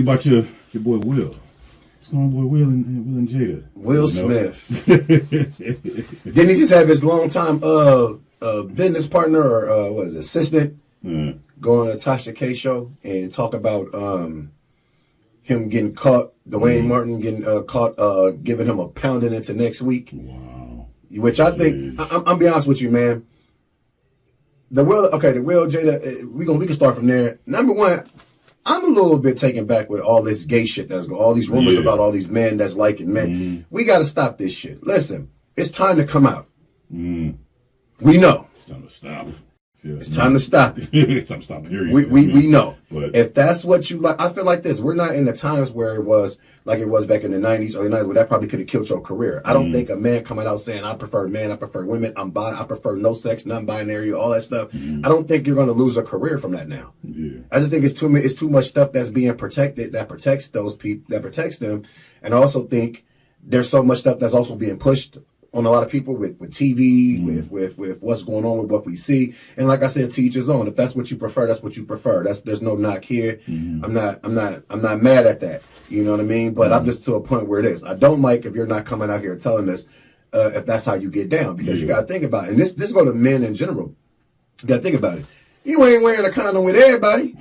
about your boy Will? What's going on, boy Will and Jada? Will Smith. Didn't he just have his longtime business partner or assistant go on a Tasha K show and talk about him getting caught, Dwayne Martin getting caught giving him a pounding into next week? Wow. Which I think, I'm be honest with you, man. The Will Jada, we can start from there. Number one, I'm a little bit taken back with all this gay shit that's going, all these rumors about all these men that's liking men. We got to stop this shit. Listen, it's time to come out. We know. It's time to stop. It's time to stop it. It's time to stop. We know. But if that's what you like, I feel like this. We're not in the times where it was like it was back in the 90s or the 90s where that probably could have killed your career. I don't think a man coming out saying, I prefer men, I prefer women, I'm bi, I prefer no sex, non-binary, all that stuff. I don't think you're going to lose a career from that now. I just think it's too much stuff that's being protected that protects those people, that protects them. And I also think there's so much stuff that's also being pushed on a lot of people with TV, with what's going on with what we see. And like I said, to each his own. If that's what you prefer, that's what you prefer. There's no knock here. I'm not mad at that. You know what I mean? But I'm just to a point where it is. I don't like if you're not coming out here telling us if that's how you get down, because you got to think about it. And this go to men in general. You got to think about it. You ain't wearing a condom with everybody.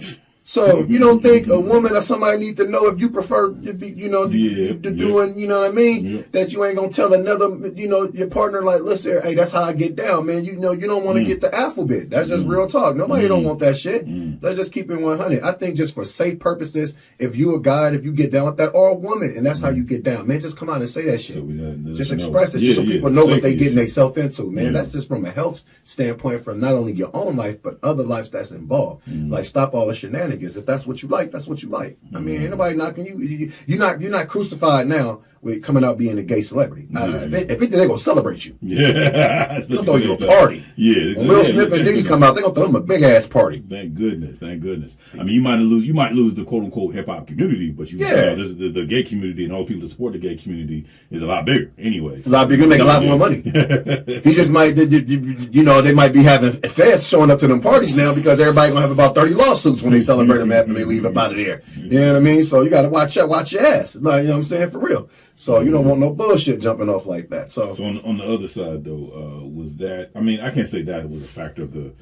So you don't think a woman or somebody need to know if you prefer to be, doing, you know what I mean? That you ain't gonna tell another, your partner like, listen, hey, that's how I get down, man. You don't want to get the alphabet. That's just real talk. Nobody don't want that shit. Let's just keep it 100. I think just for safe purposes, if you a guy, if you get down with that, or a woman, and that's how you get down, man, just come out and say that shit. So just express it just so people know what they getting themselves into, man. That's just from a health standpoint, from not only your own life but other lives that's involved. Like, stop all the shenanigans. If that's what you like, that's what you like. I mean, ain't nobody knocking you. You're not crucified now with coming out being a gay celebrity. If they're gonna celebrate you. They'll throw you a party. When Will Smith and Diddy come out, they're gonna throw them a big ass party. Thank goodness. I mean, you might lose the quote unquote hip hop community, but there's the gay community and all the people that support the gay community is a lot bigger. Anyways, a lot bigger, make a lot more money. He just might, they might be having feds showing up to them parties now because everybody gonna have about 30 lawsuits when they celebrate them after they leave up out of there. You know what I mean? So you gotta watch your ass. Like, you know what I'm saying? For real. So you don't want no bullshit jumping off like that. So on the other side though, was that, I mean, I can't say that it was a factor of the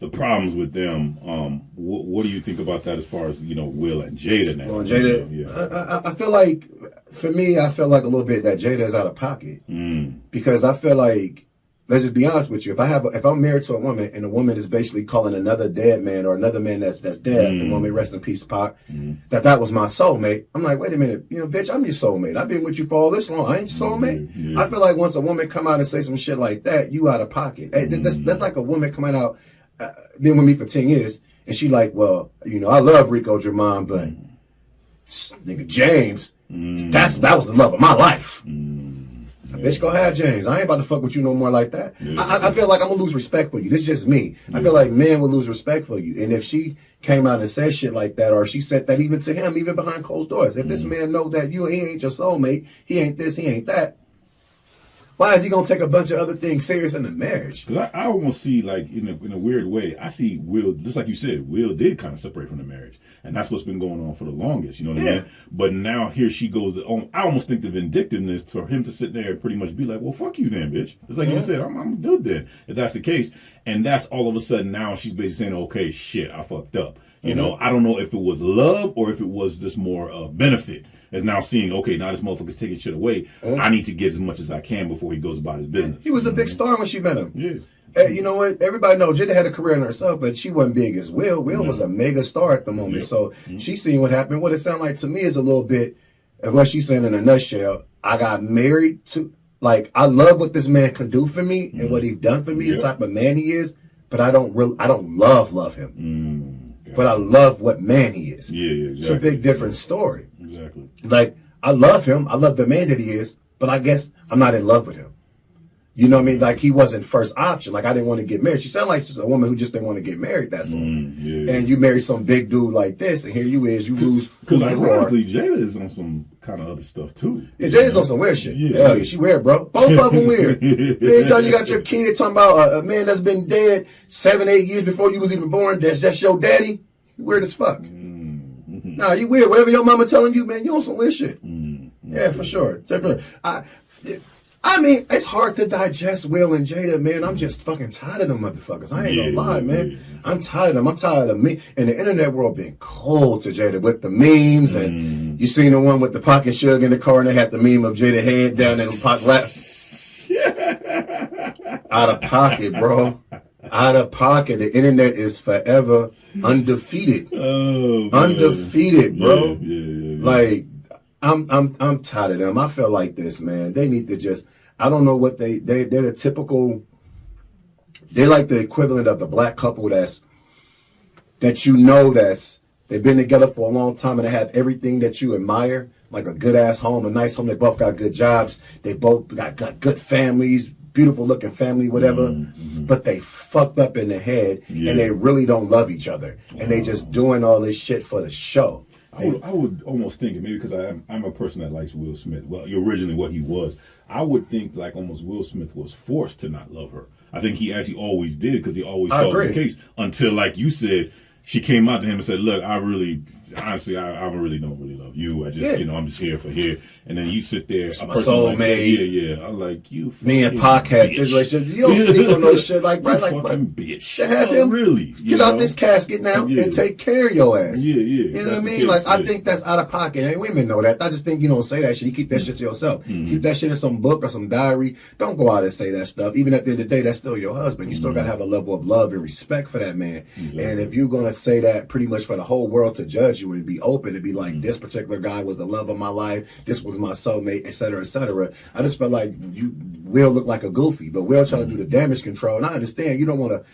problems with them. What do you think about that as far as, Will and Jada now? Well, Jada, I feel like, for me, I feel like a little bit that Jada is out of pocket. Because I feel like, let's just be honest with you. If I'm married to a woman and the woman is basically calling another dead man or another man that's dead, the woman, rest in peace, Pac, that was my soulmate. I'm like, wait a minute, bitch, I'm your soulmate. I've been with you for all this long. I ain't your soulmate. I feel like once a woman come out and say some shit like that, you out of pocket. Hey, that's like a woman coming out, been with me for 10 years, and she like, well, I love Ricoh Jermon, but nigga James, that was the love of my life. Bitch, go ahead, James. I ain't about to fuck with you no more like that. I feel like I'm going to lose respect for you. This is just me. I feel like men will lose respect for you. And if she came out and said shit like that, or she said that even to him, even behind closed doors, if this man know that he ain't your soulmate, he ain't this, he ain't that, why is he going to take a bunch of other things serious in the marriage? Because I almost see, like, in a weird way, I see Will, just like you said, Will did kind of separate from the marriage. And that's what's been going on for the longest, you know what I mean? But now here she goes, I almost think the vindictiveness for him to sit there and pretty much be like, well, fuck you then, bitch. It's like you said, I'm good then, if that's the case. And that's all of a sudden now she's basically saying, okay, shit, I fucked up. You know, I don't know if it was love or if it was just more benefit. Is now seeing, okay, now this motherfucker's taking shit away. I need to get as much as I can before he goes about his business. He was a big star when she met him. You know what? Everybody knows Jada had a career in herself, but she wasn't big as Will. Will was a mega star at the moment. So she seen what happened. What it sounded like to me is a little bit of what she's saying in a nutshell. I got married to, like, I love what this man can do for me and what he's done for me, the type of man he is, but I don't love him. But I love what man he is. Exactly. It's a big different story. Exactly. Like, I love him. I love the man that he is, but I guess I'm not in love with him. You know what I mean? Like, he wasn't first option. Like, I didn't want to get married. She sounded like she's a woman who just didn't want to get married, that's all. And you marry some big dude like this, and here you lose. Because ironically, Jada is on some kind of other stuff, too. Yeah, Jada's on some weird shit. Yeah, she weird, bro. Both of them weird. Anytime you got your kid talking about a man that's been dead 7-8 years before you was even born, that's your daddy, weird as fuck. Nah, you weird. Whatever your mama telling you, man, you on some weird shit. Yeah, for sure. I mean, it's hard to digest Will and Jada, man. I'm just fucking tired of them motherfuckers. I ain't gonna lie, man. Yeah. I'm tired of them. I'm tired of me and the internet world being cold to Jada with the memes. And you seen the one with the pocket sugar in the car and they had the meme of Jada head down in the pocket lap. Out of pocket, bro. Out of pocket. The internet is forever undefeated. Oh, undefeated, bro. Yeah. Like, I'm tired of them. I feel like this, man. They need to just, I don't know what they're the typical, they're like the equivalent of the black couple they've been together for a long time and they have everything that you admire, like a good ass home, a nice home. They both got good jobs. They both got good families, beautiful looking family, whatever. But they fucked up in the head and they really don't love each other. And they just doing all this shit for the show. I would almost think, maybe because I'm a person that likes Will Smith. Well, originally what he was, I would think like almost Will Smith was forced to not love her. I think he actually always did because he always saw the case until, like you said, she came out to him and said, "Look, honestly, I really don't really love you. I just, I'm just here for here." And then you sit there, a my soulmate. Yeah. I'm like, you. Me and podcast. You don't speak on no shit like, right? Like, bitch. To have him really get out this casket now and take care of your ass. Yeah. You know what I mean? Like, I think that's out of pocket. And women know that. I just think you don't say that shit. You keep that shit to yourself. Keep that shit in some book or some diary. Don't go out and say that stuff. Even at the end of the day, that's still your husband. You still gotta have a level of love and respect for that man. And if you're gonna say that pretty much for the whole world to judge you and be open to be like, this particular guy was the love of my life, this was my soulmate, etc., etc. I just felt like you Will look like a goofy, but Will trying to do the damage control. And I understand you don't want to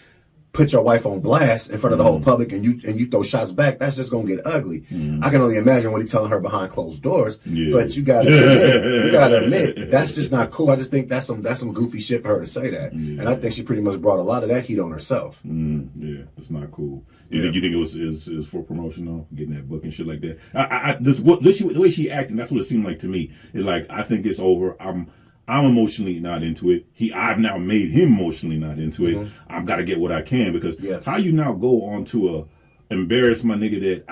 put your wife on blast in front of the whole public and you throw shots back. That's just gonna get ugly. I can only imagine what he's telling her behind closed doors. But you gotta admit, that's just not cool. I just think that's some goofy shit for her to say that. And I think she pretty much brought a lot of that heat on herself. Yeah, that's not cool. You think it was for promotion though, getting that book and shit like that? The way she acted, that's what it seemed like to me. Is like, I think it's over. I'm emotionally not into it. I've now made him emotionally not into it. I've got to get what I can because how you now go on to embarrass my nigga that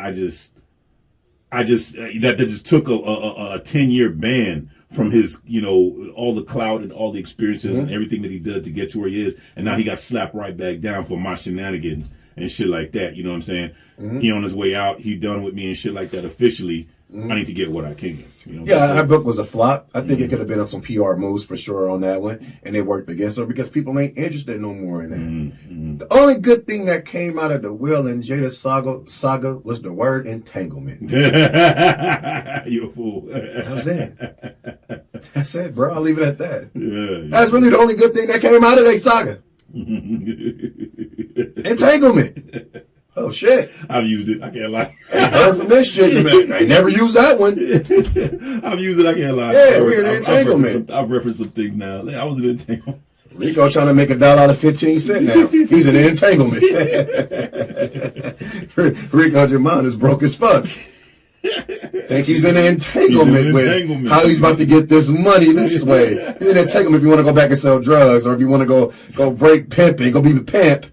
that just took a 10-year ban from his, all the clout and all the experiences and everything that he did to get to where he is, and now he got slapped right back down for my shenanigans and shit like that. You know what I'm saying? He on his way out. He done with me and shit like that officially. I need to get what I can. Her book was a flop. I think it could have been on some PR moves for sure on that one, and it worked against her because people ain't interested no more in that. The only good thing that came out of the Will and Jada saga was the word entanglement. You a fool. That's it. That's it, bro. I'll leave it at that. That's really the only good thing that came out of that saga. Entanglement. Oh shit! I've used it. I can't lie. I heard from this shit, man. I never used that one. I've used it. I can't lie. Yeah, we're in entanglement. I've referenced some things now. I was in entanglement. Ricoh trying to make $1 out of 15 cents now. He's in entanglement. Ricoh Jamon is broke as fuck. Think he's in an entanglement with how he's about to get this money this way. He's in an entanglement if you want to go back and sell drugs, or if you want to go break pimping, go be a pimp,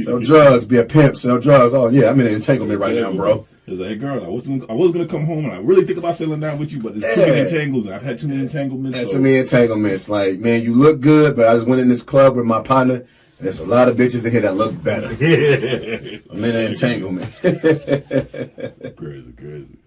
sell drugs, be a pimp, sell drugs. Oh yeah, I'm in an entanglement right now, bro. It's like, hey girl, I was gonna come home and I really think about settling down with you, but there's too many entanglements. I've had too many entanglements. Too many entanglements. Like, man, you look good, but I just went in this club with my partner. There's a lot of bitches in here that look better. I'm in an entanglement. Crazy.